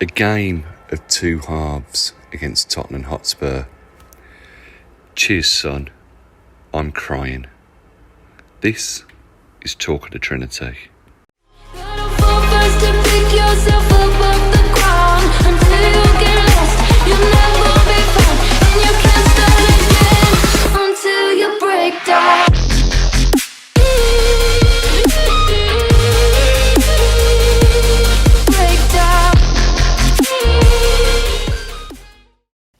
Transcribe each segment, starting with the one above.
A game of two halves against Tottenham Hotspur. Cheers, son. I'm crying. This is Talk of the Trinity.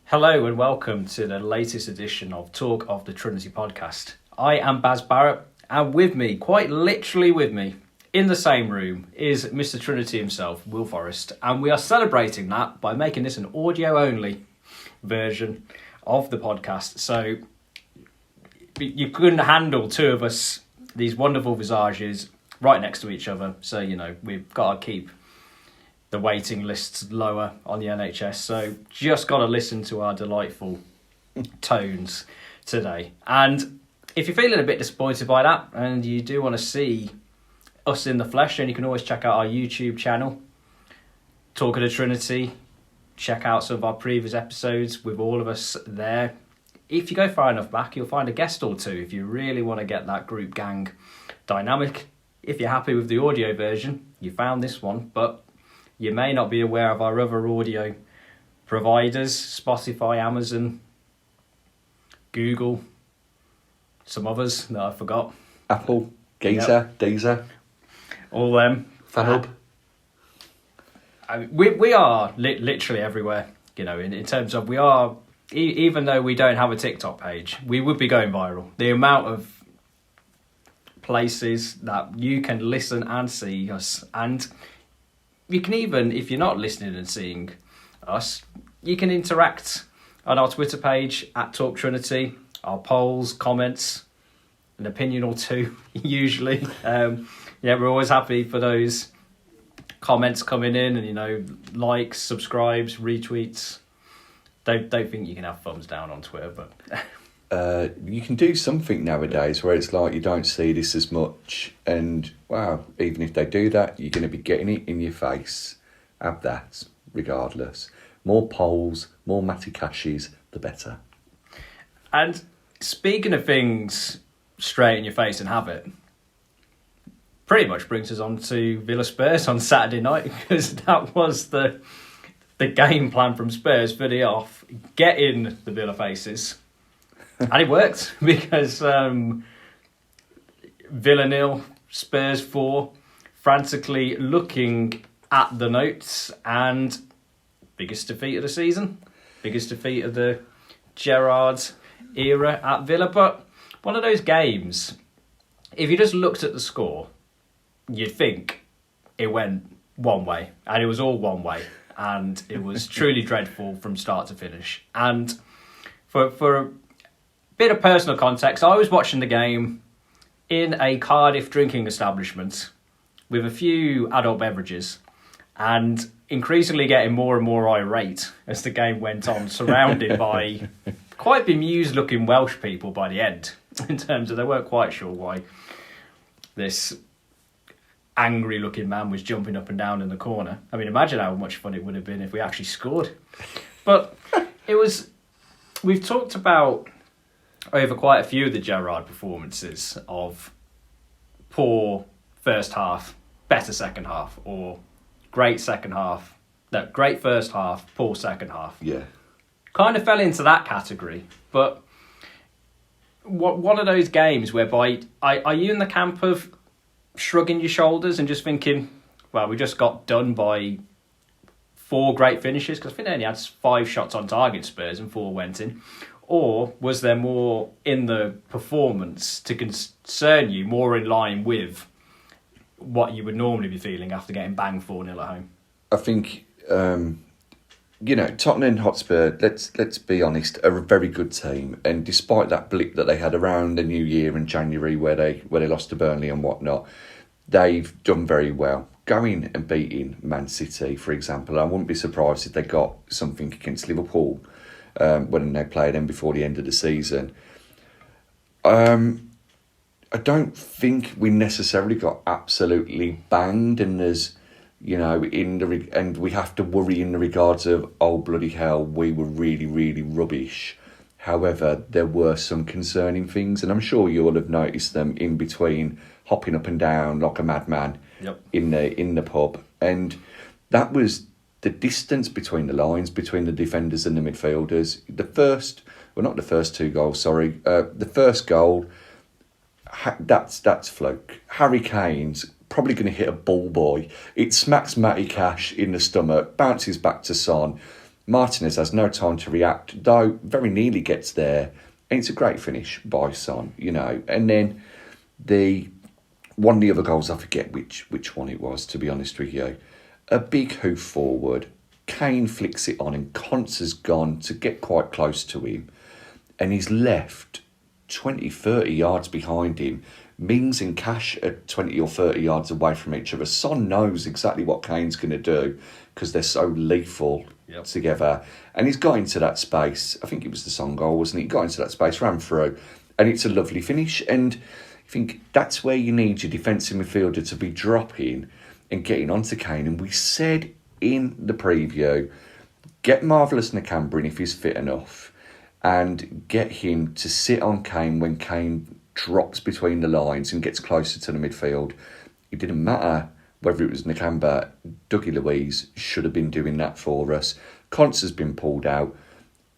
Hello and welcome to the latest edition of Talk of the Trinity podcast. I am Baz Barrett, and with me, quite literally with me, in the same room is Mr. Trinity himself, Will Forrest, and we are celebrating that by making this an audio-only version of the podcast. So you couldn't handle two of us, these wonderful visages, right next to each other. So, you know, we've got to keep the waiting lists lower on the NHS, so just got to listen to our delightful tones today. And if you're feeling a bit disappointed by that and you do want to see us in the flesh, then you can always check out our YouTube channel, Talk of the Trinity. Check out some of our previous episodes with all of us there. If you go far enough back, you'll find a guest or two if you really want to get that group gang dynamic. If you're happy with the audio version, you found this one, but you may not be aware of our other audio providers, Spotify, Amazon, Google, some others that I forgot. Apple, Geezer, Deezer. All them. FanHub. We are literally everywhere, you know, in terms of we are, even though we don't have a TikTok page, we would be going viral. The amount of places that you can listen and see us, and you can even, if you're not listening and seeing us, you can interact on our Twitter page at Talk Trinity, our polls, comments, an opinion or two, usually. We're always happy for those comments coming in and, you know, likes, subscribes, retweets. Don't think you can have thumbs down on Twitter, but You can do something nowadays where it's like you don't see this as much, and wow, even if they do that, you're going to be getting it in your face. Have that, regardless. More polls, more Matty Cashes, the better. And speaking of things straight in your face and have it, pretty much brings us on to Villa Spurs on Saturday night, because that was the game plan from Spurs for the off, get in the Villa faces. And it worked, because Villa 0, Spurs 4, frantically looking at the notes, and biggest defeat of the season, biggest defeat of the Gerrard era at Villa. But one of those games, if you just looked at the score, you'd think it went one way, and it was all one way, and it was truly dreadful from start to finish. And for a bit of personal context, I was watching the game in a Cardiff drinking establishment with a few adult beverages, and increasingly getting more and more irate as the game went on, surrounded by quite bemused looking Welsh people by the end, in terms of they weren't quite sure why this angry looking man was jumping up and down in the corner. I mean, imagine how much fun it would have been if we actually scored. But we've talked about over quite a few of the Gerrard performances of poor first half, better second half, or great first half, poor second half. Yeah. Kind of fell into that category. But one of those games whereby, are you in the camp of shrugging your shoulders and just thinking, well, we just got done by 4 great finishes? Because I think they only had 5 shots on target, Spurs, and 4 went in. Or was there more in the performance to concern you, more in line with what you would normally be feeling after getting banged 4-0 at home? I think, Tottenham Hotspur, let's be honest, are a very good team. And despite that blip that they had around the New Year in January where they lost to Burnley and whatnot, they've done very well. Going and beating Man City, for example, I wouldn't be surprised if they got something against Liverpool when they play them before the end of the season. I don't think we necessarily got absolutely banged, and there's you know, and we have to worry in the regards of, oh, bloody hell, we were really, really rubbish. However, there were some concerning things, and I'm sure you'll have noticed them in between, hopping up and down like a madman in the pub. And that was the distance between the lines, between the defenders and the midfielders. Not the first two goals, sorry. The first goal, that's fluke. Harry Kane's probably going to hit a ball boy. It smacks Matty Cash in the stomach, bounces back to Son. Martinez has no time to react, though very nearly gets there. And it's a great finish by Son, you know. And then one of the other goals, I forget which one it was, to be honest with you. A big hoof forward. Kane flicks it on and Conser's gone to get quite close to him. And he's left 20, 30 yards behind him. Mings and Cash are 20 or 30 yards away from each other. Son knows exactly what Kane's going to do because they're so lethal together. And he's got into that space. I think it was the Son goal, wasn't he? He got into that space, ran through. And it's a lovely finish. And I think that's where you need your defensive midfielder to be dropping and getting onto Kane. And we said in the preview, get Marvellous Nakamura in if he's fit enough and get him to sit on Kane when Kane drops between the lines and gets closer to the midfield. It didn't matter whether it was Nakamura. Dougie Luiz should have been doing that for us. Conser's been pulled out.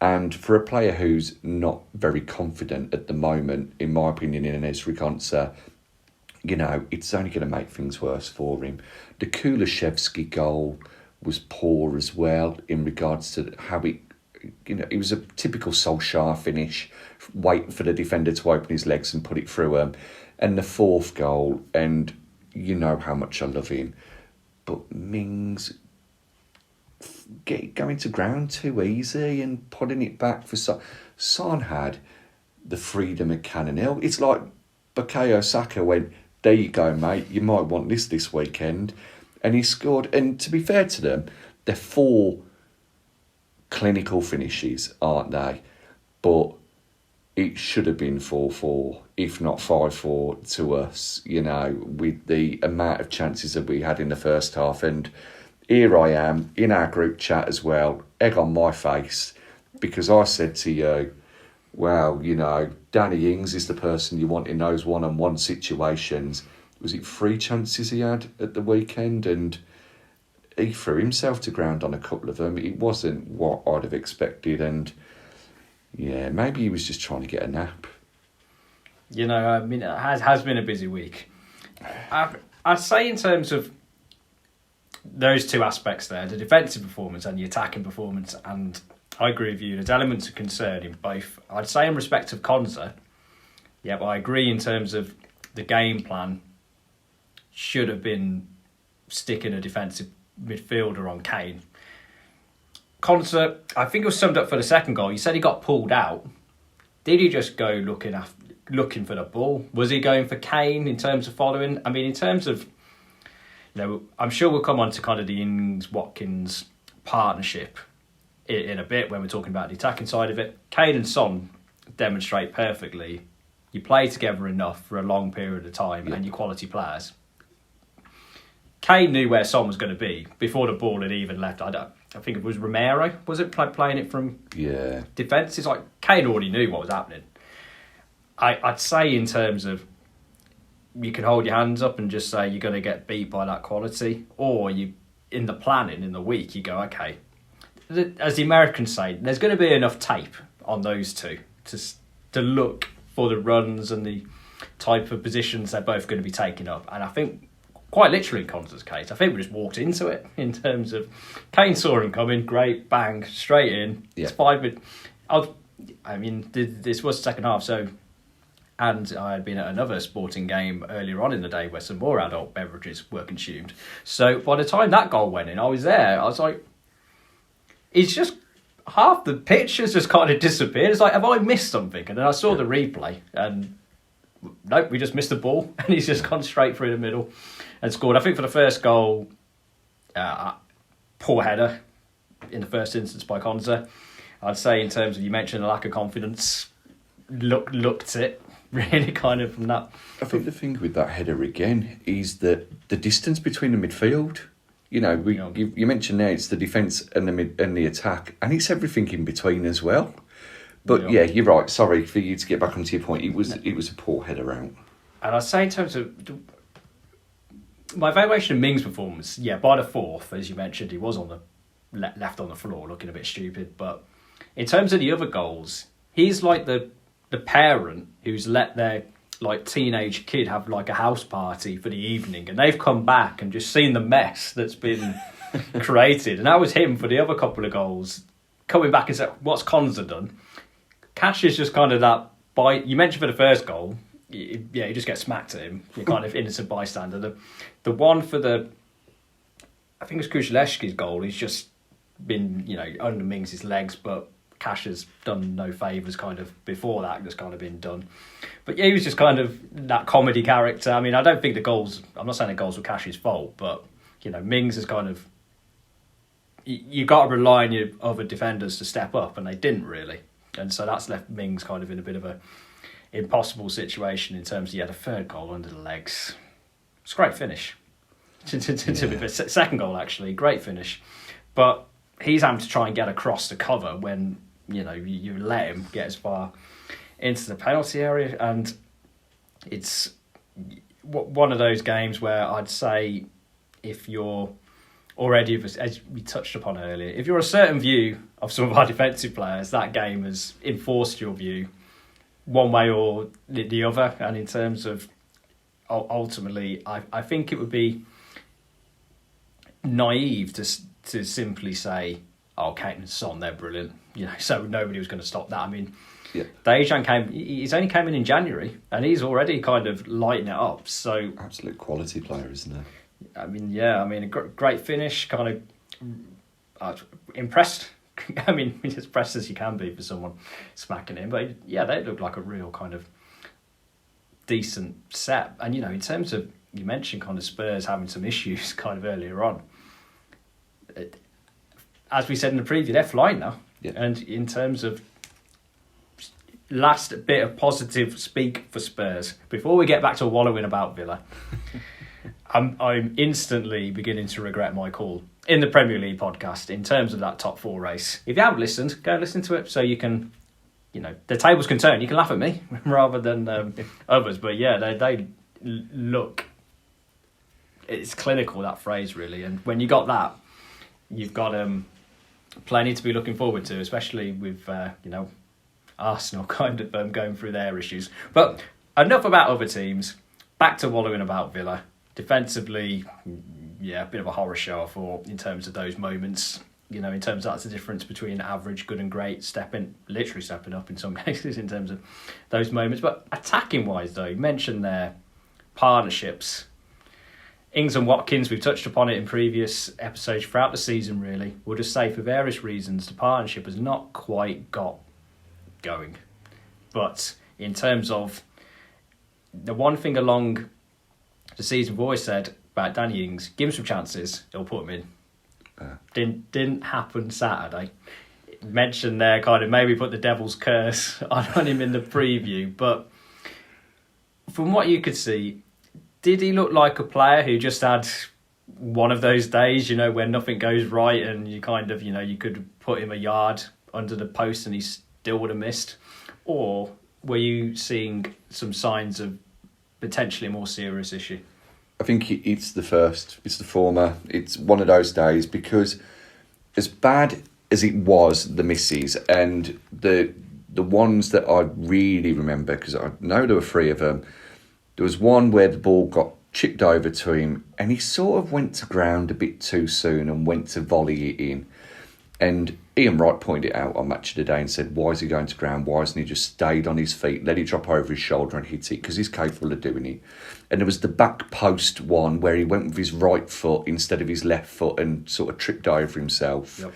And for a player who's not very confident at the moment, in my opinion, in an Ezri Konsa, you know, it's only going to make things worse for him. The Kulishevsky goal was poor as well in regards to how it was a typical Solskjaer finish, waiting for the defender to open his legs and put it through him. And the fourth goal, and you know how much I love him, but Mings going to ground too easy and putting it back for Son. Son had the freedom of Cannon Hill. It's like Bukayo Saka went, there you go, mate, you might want this weekend. And he scored. And to be fair to them, they're 4 clinical finishes, aren't they? But it should have been 4-4, if not 5-4 to us, you know, with the amount of chances that we had in the first half. And here I am in our group chat as well, egg on my face, because I said to you, well, you know, Danny Ings is the person you want in those one-on-one situations. Was it 3 chances he had at the weekend? And he threw himself to ground on a couple of them. It wasn't what I'd have expected. And, yeah, maybe he was just trying to get a nap. You know, I mean, it has been a busy week. I'd say in terms of those two aspects there, the defensive performance and the attacking performance, and I agree with you, there's elements of concern in both. I'd say in respect of Konsa, yeah, but I agree in terms of the game plan should have been sticking a defensive midfielder on Kane. Konsa, I think it was summed up for the second goal. You said he got pulled out. Did he just go looking for the ball? Was he going for Kane in terms of following? I mean, in terms of, you know, I'm sure we'll come on to kind of the Ings-Watkins partnership in a bit when we're talking about the attacking side of it. Kane and Son demonstrate perfectly. You play together enough for a long period of time and you're quality players. Kane knew where Son was going to be before the ball had even left. I think it was Romero, was it, playing it from defence? It's like Kane already knew what was happening. I'd say in terms of you can hold your hands up and just say you're going to get beat by that quality, or you in the planning in the week you go, okay, as the Americans say, there's going to be enough tape on those two to look for the runs and the type of positions they're both going to be taking up. And I think quite literally in Konsa's case, I think we just walked into it in terms of Kane saw him coming, great, bang, straight in. Yeah. It's 5 minutes. I mean, this was the second half, so, and I had been at another sporting game earlier on in the day where some more adult beverages were consumed. So by the time that goal went in, I was there. I was like, it's just half the pitch has just kind of disappeared. It's like, have I missed something? And then I saw the replay, and nope, we just missed the ball, and he's just gone straight through the middle and scored. I think for the first goal, poor header in the first instance by Konsa. I'd say in terms of, you mentioned the lack of confidence, looked it really kind of from that. I think the thing with that header again is that the distance between the midfield, You know, you mentioned there it's the defence and the attack, and it's everything in between as well. But yeah, you're right. Sorry for you to get back onto your point. It was a poor header out. And I'd say in terms of my evaluation of Ming's performance, by the fourth, as you mentioned, he was on the left on the floor looking a bit stupid. But in terms of the other goals, he's like the parent who's let their like teenage kid have like a house party for the evening, and they've come back and just seen the mess that's been created. And that was him for the other couple of goals, coming back and said, "What's Conza done?" Cash is just kind of that bite. You mentioned for the first goal, you just get smacked at him. You're kind of innocent bystander. The one for I think it's Kulusevski's goal. He's just been, under Mings' legs, but Cash has done no favours kind of before that. That's kind of been done. But he was just kind of that comedy character. I mean, I don't think I'm not saying the goals were Cash's fault, but, Mings is kind of, you got to rely on your other defenders to step up, and they didn't really. And so that's left Mings kind of in a bit of a impossible situation in terms of, the third goal under the legs. It's a great finish. Second goal, actually, great finish. But he's having to try and get across the cover when, you let him get as far into the penalty area. And it's one of those games where I'd say if you're already, as we touched upon earlier, if you're a certain view of some of our defensive players, that game has enforced your view one way or the other. And in terms of ultimately, I think it would be naive to simply say, "Oh, Kane and Son, they're brilliant," so nobody was going to stop that. I mean, Dejan he's only came in January, and he's already kind of lighting it up. So absolute quality player, isn't he? I mean, a great finish, kind of impressed. I mean, as pressed as you can be for someone smacking him. But they look like a real kind of decent set. And, in terms of, you mentioned kind of Spurs having some issues kind of earlier on. As we said in the preview, they're flying now. Yeah. And in terms of last bit of positive speak for Spurs, before we get back to wallowing about Villa... I'm instantly beginning to regret my call in the Premier League podcast in terms of that top four race. If you haven't listened, go listen to it so you can, the tables can turn. You can laugh at me rather than others. But they look, it's clinical, that phrase really. And when you got that, you've got plenty to be looking forward to, especially with, Arsenal kind of going through their issues. But enough about other teams. Back to wallowing about Villa. Defensively, a bit of a horror show in terms of those moments. In terms of that's the difference between average, good and great, literally stepping up in some cases in terms of those moments. But attacking wise though, you mentioned their partnerships. Ings and Watkins, we've touched upon it in previous episodes throughout the season really. We'll just say for various reasons the partnership has not quite got going. But in terms of the one thing along the season we've always said about Danny Ings, give him some chances, he'll put him in. Didn't happen Saturday. Mentioned there kind of maybe put the devil's curse on him in the preview, but from what you could see, did he look like a player who just had one of those days, when nothing goes right and you kind of, you could put him a yard under the post and he still would have missed? Or were you seeing some signs of potentially a more serious issue? I think it's the former. It's one of those days because as bad as it was, the misses and the ones that I really remember, because I know there were three of them, there was one where the ball got chipped over to him and he sort of went to ground a bit too soon and went to volley it in. And Ian Wright pointed it out on Match of the Day and said, why is he going to ground? Why hasn't he just stayed on his feet, let it drop over his shoulder and hit it? Because he's capable of doing it. And there was the back post one where he went with his right foot instead of his left foot and sort of tripped over himself. Yep.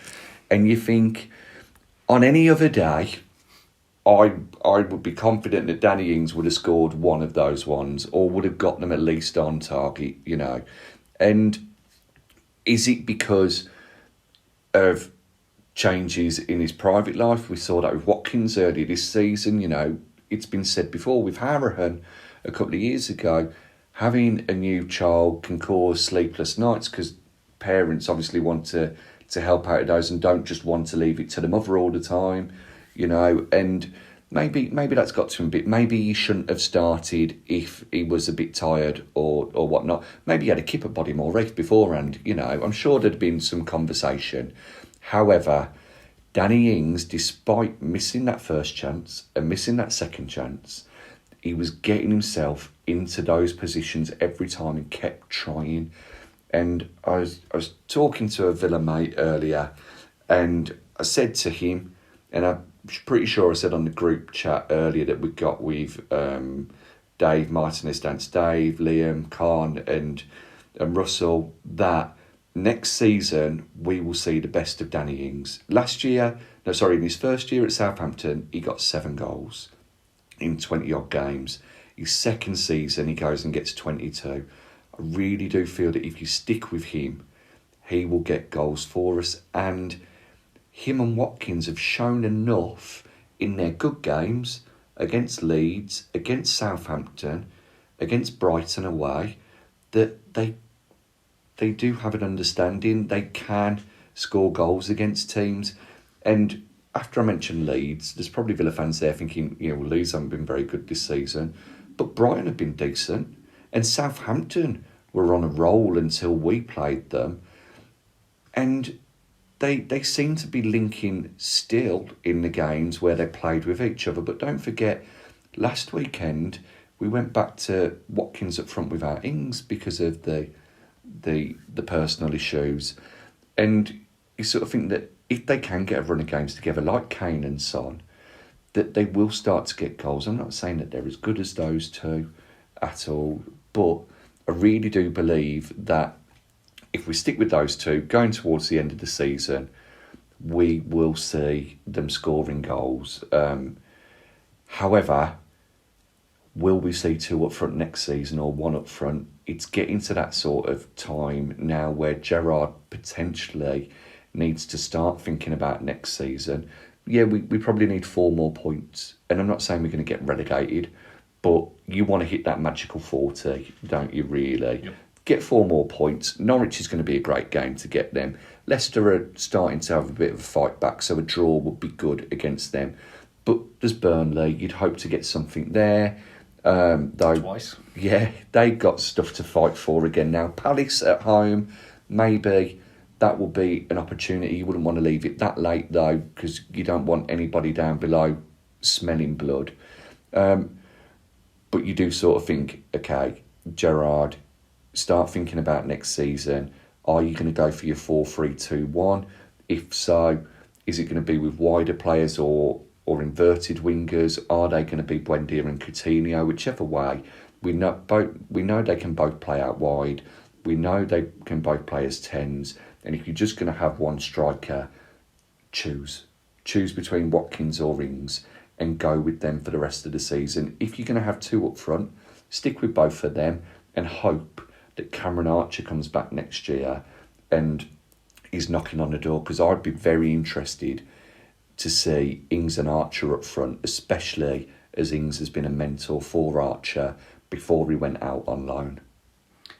And you think, on any other day, I would be confident that Danny Ings would have scored one of those ones or would have got them at least on target, And is it because of changes in his private life? We saw that with Watkins earlier this season. It's been said before with Harrahan a couple of years ago, having a new child can cause sleepless nights because parents obviously want to help out those and don't just want to leave it to the mother all the time, and maybe that's got to him a bit. Maybe he shouldn't have started if he was a bit tired or whatnot. Maybe he had a kipper body more race beforehand, I'm sure there'd been some conversation. However, Danny Ings, despite missing that first chance and missing that second chance, he was getting himself into those positions every time and kept trying. And I was talking to a Villa mate earlier, and I said to him, and I'm pretty sure I said on the group chat earlier that we got with Dave, Martinez Dance Dave, Liam, Khan and Russell, that next season we will see the best of Danny Ings. In his first year at Southampton, he got 7 goals in 20-odd games. His second season, he goes and gets 22. I really do feel that if you stick with him, he will get goals for us. And him and Watkins have shown enough in their good games against Leeds, against Southampton, against Brighton away, that they do have an understanding. They can score goals against teams. And after I mentioned Leeds, there's probably Villa fans there thinking, Leeds haven't been very good this season. But Brighton have been decent. And Southampton were on a roll until we played them. And they seem to be linking still in the games where they played with each other. But don't forget, last weekend, we went back to Watkins up front without Ings because of the personal issues. And you sort of think that if they can get a run of games together, like Kane and Son, that they will start to get goals. I'm not saying that they're as good as those two at all, but I really do believe that if we stick with those two, going towards the end of the season, we will see them scoring goals. However, will we see 2 up front next season or 1 up front? It's getting to that sort of time now where Gerrard potentially needs to start thinking about next season. Yeah, we probably need 4 more points. And I'm not saying we're going to get relegated, but you want to hit that magical 40, don't you, really? Yep. Get 4 more points. Norwich is going to be a great game to get them. Leicester are starting to have a bit of a fight back, so a draw would be good against them. But there's Burnley. You'd hope to get something there. Though, Twice. Yeah, they've got stuff to fight for again now. Palace at home, maybe that will be an opportunity. You wouldn't want to leave it that late, though, because you don't want anybody down below smelling blood. But you do sort of think, okay, Gerrard, start thinking about next season. Are you going to go for your 4-3-2-1? If so, is it going to be with wider players or inverted wingers? Are they going to be Buendia and Coutinho? Whichever way, we know they can both play out wide. We know they can both play as 10s. And if you're just going to have one striker, choose between Watkins or Ings and go with them for the rest of the season. If you're going to have 2 up front, stick with both of them and hope that Cameron Archer comes back next year and is knocking on the door, because I'd be very interested to see Ings and Archer up front, especially as Ings has been a mentor for Archer before he went out on loan.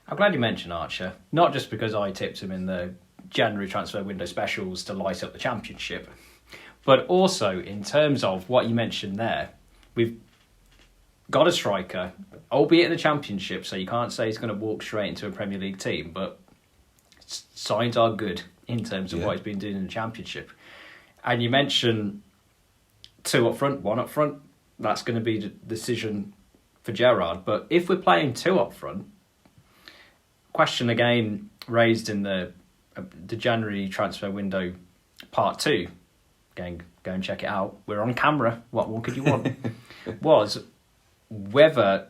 I'm glad you mentioned Archer, not just because I tipped him in the January transfer window specials to light up the Championship, but also in terms of what you mentioned there. We've got a striker, albeit in the Championship, so you can't say he's going to walk straight into a Premier League team, but signs are good in terms of what he's been doing in the Championship. And you mentioned 2 up front, 1 up front. That's going to be the decision for Gerrard. But if we're playing 2 up front, question again raised in the January transfer window part 2. Again, go and check it out. We're on camera. What more could you want? Was whether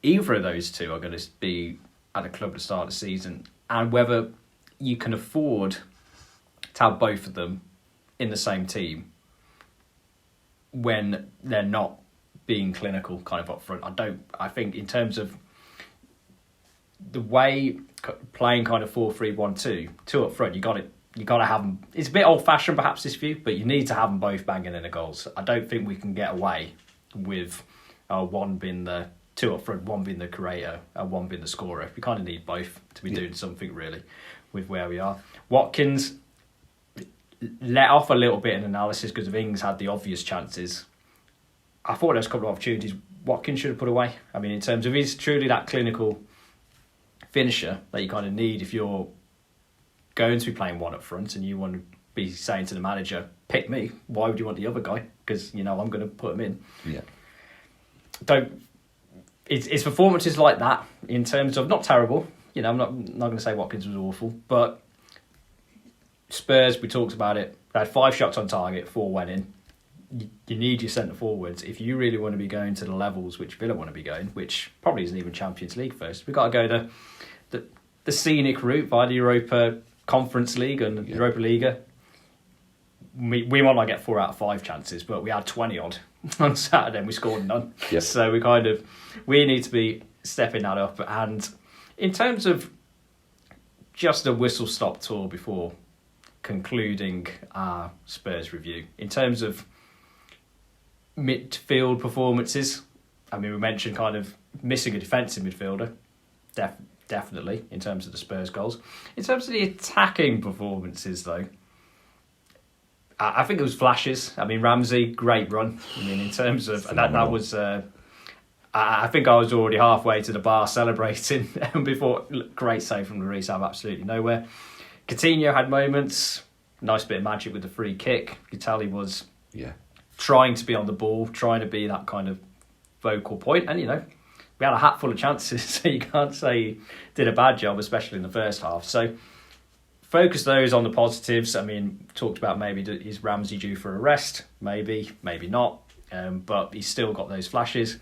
either of those two are going to be at a club at the start of the season, and whether you can afford to have both of them in the same team when they're not being clinical kind of up front. I think in terms of the way playing kind of 4-3-1-2, 2 up front, you got to have them. It's a bit old fashioned perhaps this view, but you need to have them both banging in the goals. I don't think we can get away with one being the 2 up front, one being the creator, and one being the scorer. We kind of need both to be doing something really. with where we are. Watkins let off a little bit in analysis because of Ings had the obvious chances. I thought there was a couple of opportunities Watkins should have put away. I mean, in terms of he's truly that clinical finisher that you kind of need if you're going to be playing one up front and you want to be saying to the manager, pick me. Why would you want the other guy? Because, I'm going to put him in. Yeah. It's performances like that in terms of, not terrible, I'm not going to say Watkins was awful, but Spurs, we talked about it, they had 5 shots on target, 4 went in. You need your centre forwards if you really want to be going to the levels which Villa want to be going, which probably isn't even Champions League first. We've got to go the scenic route via the Europa Conference League and Europa Liga. We might not get 4 out of 5 chances, but we had 20 odd on Saturday and we scored none. Yep. So we need to be stepping that up. And in terms of just a whistle-stop tour before concluding our Spurs review, in terms of midfield performances, I mean, we mentioned kind of missing a defensive midfielder, definitely, in terms of the Spurs goals. In terms of the attacking performances, though, I think it was flashes. I mean, Ramsey, great run. I mean, in terms of that was. I think I was already halfway to the bar celebrating before. Great save from Lloris out of absolutely nowhere. Coutinho had moments. Nice bit of magic with the free kick. Could was trying to be on the ball, trying to be that kind of vocal point, and we had a hat full of chances, so you can't say he did a bad job, especially in the first half. So focus those on the positives. I mean, talked about maybe is Ramsey due for a rest? Maybe not. But he's still got those flashes.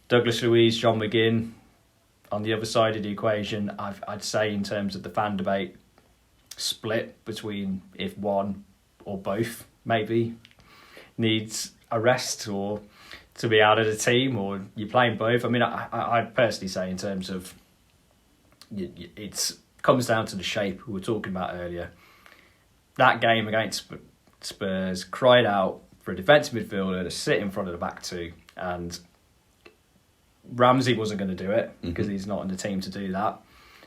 Douglas Luiz, John McGinn, on the other side of the equation, I'd say in terms of the fan debate, split between if one or both maybe needs a rest or to be out of the team, or you're playing both. I mean, I'd personally say in terms of it's comes down to the shape we were talking about earlier. That game against Spurs cried out for a defensive midfielder to sit in front of the back two, and Ramsey wasn't going to do it because he's not in the team to do that.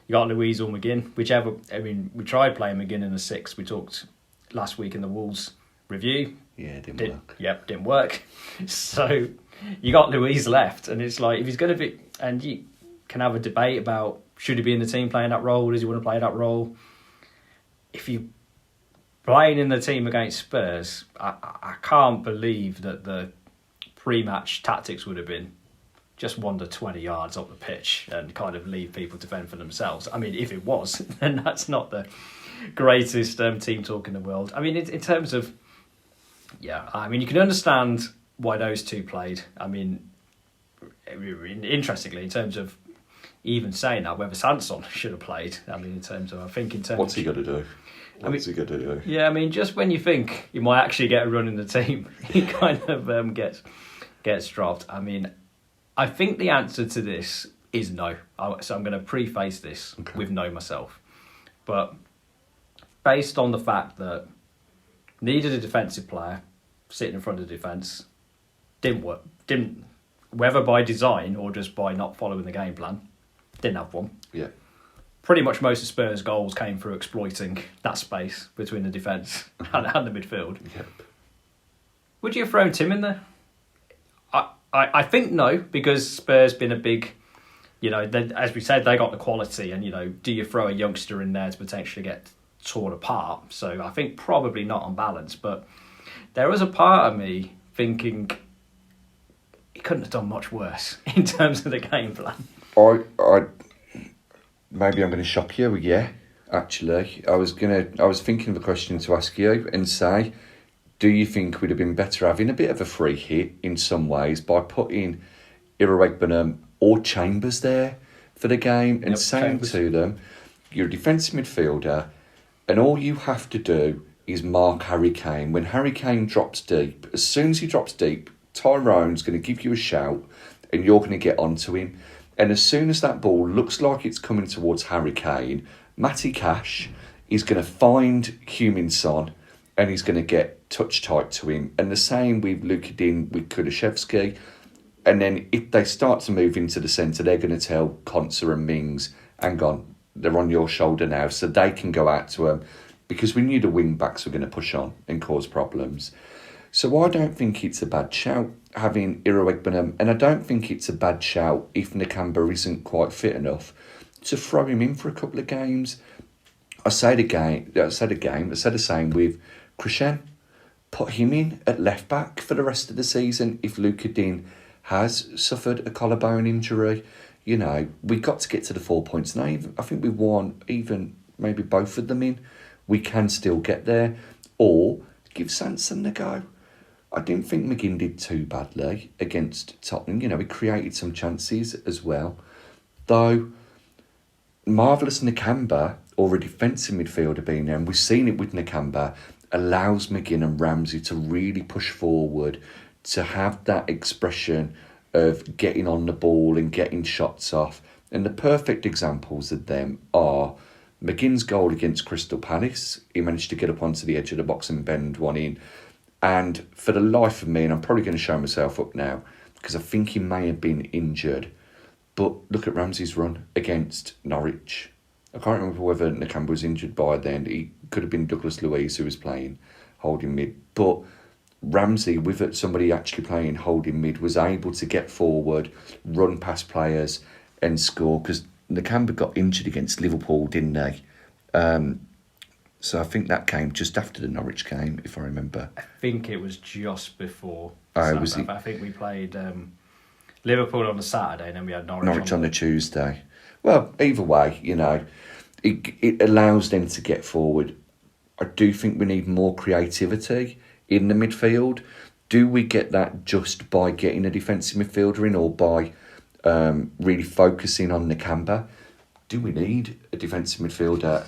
You got Luiz or McGinn, whichever. I mean, we tried playing McGinn in the 6. We talked last week in the Wolves review. Yeah, it didn't work. Yep, didn't work. So you got Luiz left, and it's like if he's going to be, and you can have a debate about should he be in the team playing that role? Does he want to play that role? If you playing in the team against Spurs, I can't believe that the pre-match tactics would have been just wander 20 yards up the pitch and kind of leave people to fend for themselves. I mean, if it was, then that's not the greatest team talk in the world. I mean, in terms of, I mean, you can understand why those two played. I mean, interestingly, in terms of even saying that, whether Sanson should have played. I mean, in terms of, what's he got to do? What's he got to do? Yeah, I mean, just when you think you might actually get a run in the team, he kind of gets dropped. I mean, I think the answer to this is no. So I'm going to preface this with no myself. But based on the fact that needed a defensive player sitting in front of the defence, didn't work. Whether by design or just by not following the game plan, didn't have one. Yeah. Pretty much most of Spurs' goals came through exploiting that space between the defence and the midfield. Yep. Would you have thrown Tim in there? I think no, because Spurs been a big, as we said, they got the quality, and do you throw a youngster in there to potentially get torn apart? So I think probably not on balance, but there was a part of me thinking he couldn't have done much worse in terms of the game plan. Maybe I'm going to shock you. Yeah, actually, I was thinking of a question to ask you and say, do you think we'd have been better having a bit of a free hit in some ways by putting Iroegbunam or Chambers there for the game and saying to them, you're a defensive midfielder and all you have to do is mark Harry Kane. When Harry Kane drops deep, as soon as he drops deep, Tyrone's going to give you a shout and you're going to get onto him. And as soon as that ball looks like it's coming towards Harry Kane, Matty Cash is going to find Heung-min-Son and he's going to get touch tight to him. And the same with Luka Din with Kulusevski. And then if they start to move into the centre, they're going to tell Konsa and Mings, hang on, they're on your shoulder now, so they can go out to them, because we knew the wing backs were going to push on and cause problems. So I don't think it's a bad shout having Iroegbunam, and I don't think it's a bad shout if Nakamba isn't quite fit enough to throw him in for a couple of games. I said the same with Krishan. Put him in at left back for the rest of the season if Luca Dean has suffered a collarbone injury. You know, we got to get to the 4 points now. I think we won even maybe both of them in. We can still get there. Or give Sanson a go. I didn't think McGinn did too badly against Tottenham. You know, he created some chances as well. Though, marvellous Nakamba, or a defensive midfielder being there, and we've seen it with Nakamba, allows McGinn and Ramsey to really push forward, to have that expression of getting on the ball and getting shots off. And the perfect examples of them are McGinn's goal against Crystal Palace. He managed to get up onto the edge of the box and bend one in. And for the life of me, and I'm probably going to show myself up now, because I think he may have been injured, but look at Ramsey's run against Norwich. I can't remember whether Nakamba was injured by then. He could have been Douglas Luiz who was playing holding mid. But Ramsey, with somebody actually playing holding mid, was able to get forward, run past players and score, because Nakamba got injured against Liverpool, didn't they? So I think that came just after the Norwich game, if I remember. I think it was just before. Was it? I think we played Liverpool on the Saturday, and then we had Norwich on the Tuesday. Well, either way, you know, it allows them to get forward. I do think we need more creativity in the midfield. Do we get that just by getting a defensive midfielder in, or by really focusing on Nakamba? Do we need a defensive midfielder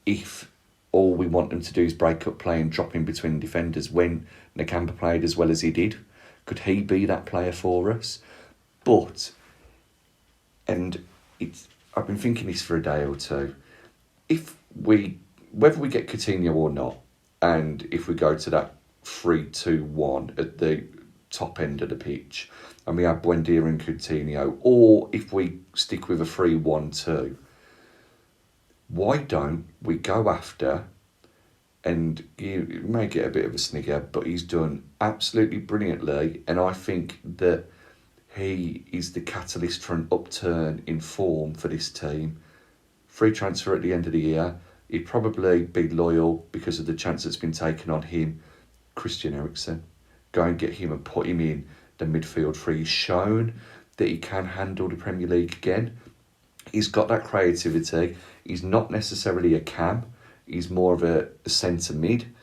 if all we want them to do is break up play and drop in between defenders when Nakamba played as well as he did? Could he be that player for us? But, and I've been thinking this for a day or two, whether we get Coutinho or not, and if we go to that 3-2-1 at the top end of the pitch, and we have Buendia and Coutinho, or if we stick with a 3-1-2, why don't we go after, and you may get a bit of a snigger, but he's done absolutely brilliantly, and I think that he is the catalyst for an upturn in form for this team. Free transfer at the end of the year. He'd probably be loyal because of the chance that's been taken on him. Christian Eriksen. Go and get him and put him in the midfield three. He's shown that he can handle the Premier League again. He's got that creativity. He's not necessarily a cam. He's more of a centre mid.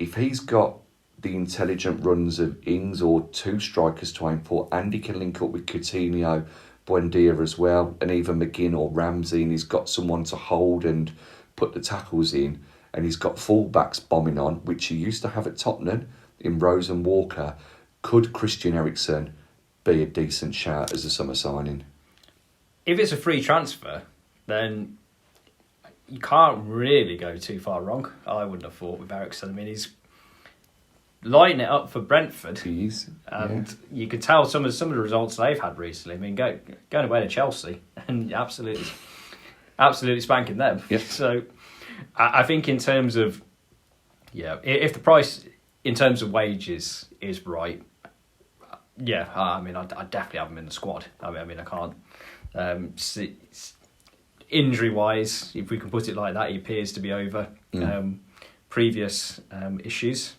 If he's got the intelligent runs of Ings or two strikers to aim for, and he can link up with Coutinho, Buendia as well, and even McGinn or Ramsey, and he's got someone to hold and put the tackles in, and he's got full-backs bombing on, which he used to have at Tottenham in Rose and Walker. Could Christian Eriksen be a decent shout as a summer signing? If it's a free transfer, then you can't really go too far wrong, I wouldn't have thought, with Eriksen. I mean, he's lighting it up for Brentford. And you could tell some of the results they've had recently. I mean, going away to Chelsea and absolutely spanking them. Yep. So I think in terms of, if the price in terms of wages is right, I mean, I definitely have him in the squad. I mean, I can't see, injury-wise, if we can put it like that, he appears to be over previous issues.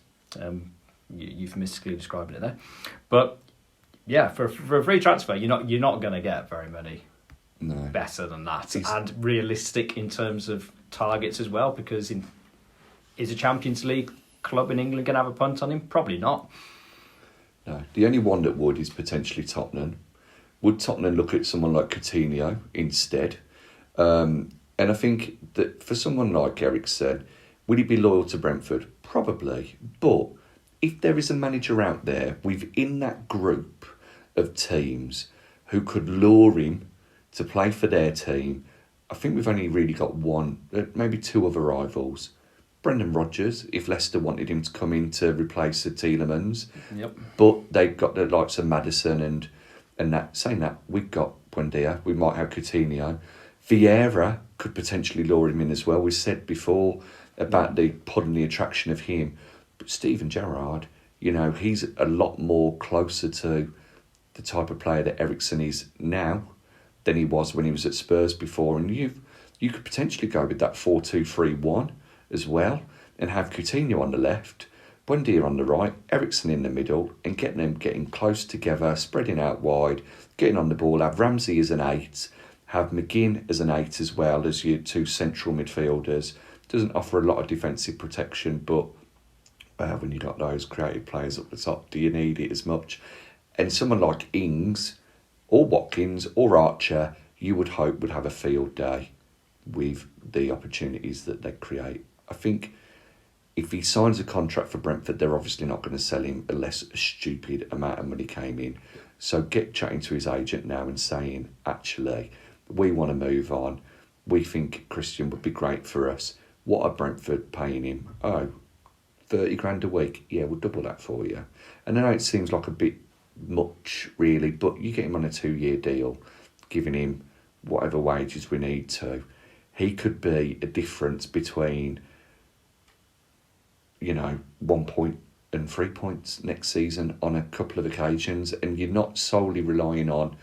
Euphemistically describing it there, but for a free transfer, you're not going to get very many better than that, and realistic in terms of targets as well. Because is a Champions League club in England going to have a punt on him? Probably not. No, the only one that would is potentially Tottenham. Would Tottenham look at someone like Coutinho instead? And I think that for someone like Eriksen, would he be loyal to Brentford? Probably, but if there is a manager out there within that group of teams who could lure him to play for their team, I think we've only really got one, maybe two other rivals. Brendan Rodgers, if Leicester wanted him to come in to replace Tielemans. Yep. But they've got the likes of Maddison and that. Saying that, we've got Buendia, we might have Coutinho. Vieira could potentially lure him in as well. We said before about the putting the attraction of him. But Steven Gerrard, he's a lot more closer to the type of player that Eriksen is now than he was when he was at Spurs before. And you could potentially go with that 4-2-3-1 as well and have Coutinho on the left, Buendia on the right, Eriksen in the middle, and getting them getting close together, spreading out wide, getting on the ball, have Ramsey as an 8, have McGinn as an 8 as well as your 2 central midfielders. Doesn't offer a lot of defensive protection, but when you've got those creative players up the top, do you need it as much? And someone like Ings or Watkins or Archer, you would hope would have a field day with the opportunities that they create. I think if he signs a contract for Brentford, they're obviously not going to sell him unless a stupid amount of money came in. So get chatting to his agent now and saying, actually, we want to move on. We think Christian would be great for us. What are Brentford paying him? 30 grand a week. Yeah, we'll double that for you. And I know it seems like a bit much, really, but you get him on a 2-year deal, giving him whatever wages we need to. He could be a difference between 1 point and 3 points next season on a couple of occasions, and you're not solely relying on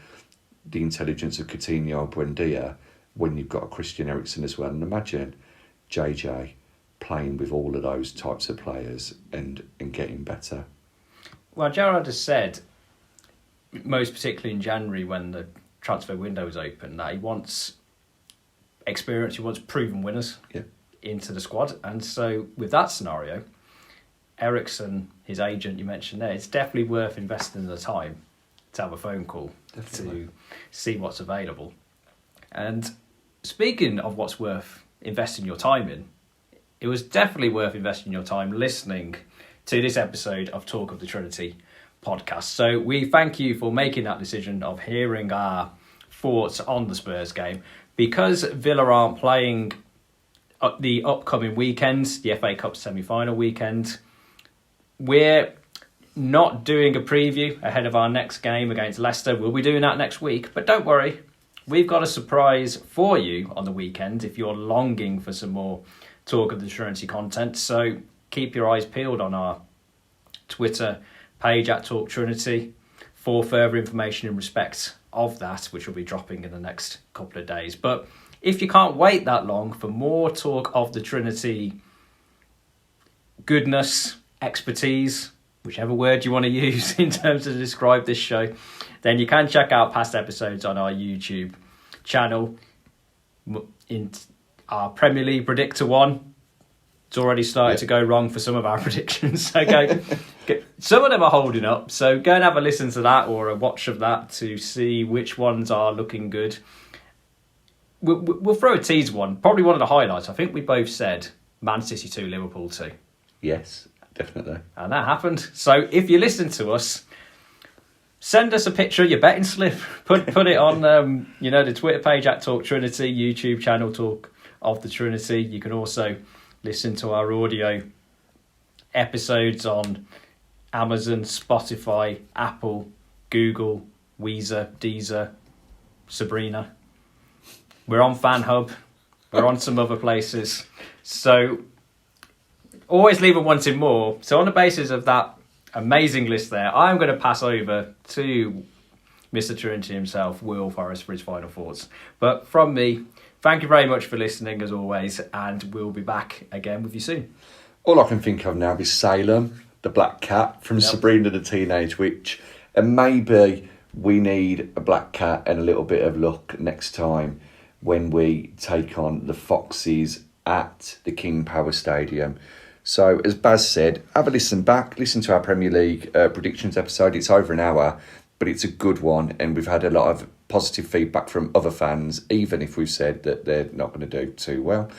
the intelligence of Coutinho or Buendia when you've got a Christian Eriksen as well. And imagine JJ playing with all of those types of players and getting better. Well, Gerrard has said, most particularly in January when the transfer window is open, that he wants experience, he wants proven winners into the squad. And so with that scenario, Eriksen, his agent you mentioned there, it's definitely worth investing the time to have a phone call to see what's available. And speaking of what's worth investing your time in, it was definitely worth investing your time listening to this episode of Talk of the Trinity podcast. So we thank you for making that decision of hearing our thoughts on the Spurs game. Because Villa aren't playing the upcoming weekend, the FA Cup semi-final weekend, we're not doing a preview ahead of our next game against Leicester. We'll be doing that next week, but don't worry, we've got a surprise for you on the weekend if you're longing for some more Talk of the Trinity content. So keep your eyes peeled on our Twitter page at Talk Trinity for further information in respect of that, which will be dropping in the next couple of days. But if you can't wait that long for more Talk of the Trinity goodness, expertise, whichever word you want to use in terms of describe this show, then you can check out past episodes on our YouTube channel. In our Premier League Predictor 1, it's already started to go wrong for some of our predictions. So some of them are holding up. So go and have a listen to that or a watch of that to see which ones are looking good. We'll throw a teaser one. Probably one of the highlights. I think we both said Man City 2, Liverpool 2. Yes, definitely. And that happened. So if you listen to us, send us a picture of your betting slip. Put it on the Twitter page at Talk Trinity, YouTube channel Talk of the Trinity. You can also listen to our audio episodes on Amazon, Spotify, Apple, Google, Weezer, Deezer, Sabrina. We're on FanHub. We're on some other places. So always leaving wanting more. So on the basis of that amazing list there, I'm going to pass over to Mr. Trinity himself, Will Forrest, for his final thoughts. But from me, thank you very much for listening as always, and we'll be back again with you soon. All I can think of now is Salem, the black cat from Sabrina the Teenage Witch. And maybe we need a black cat and a little bit of luck next time when we take on the Foxes at the King Power Stadium. So, as Baz said, have a listen back, listen to our Premier League predictions episode. It's over an hour, but it's a good one, and we've had a lot of positive feedback from other fans, even if we've said that they're not going to do too well.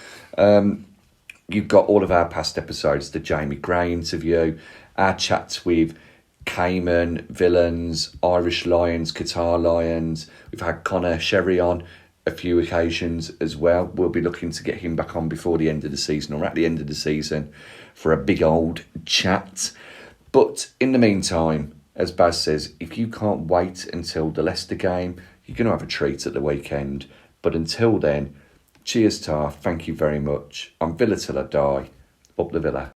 You've got all of our past episodes, the Jamie Gray interview, our chats with Cayman, Villains, Irish Lions, Qatar Lions. We've had Connor Sherry on a few occasions as well. We'll be looking to get him back on before the end of the season or at the end of the season for a big old chat. But in the meantime, as Baz says, if you can't wait until the Leicester game, you're going to have a treat at the weekend But until then, cheers, Tar. Thank you very much. I'm Villa till I die. Up the Villa.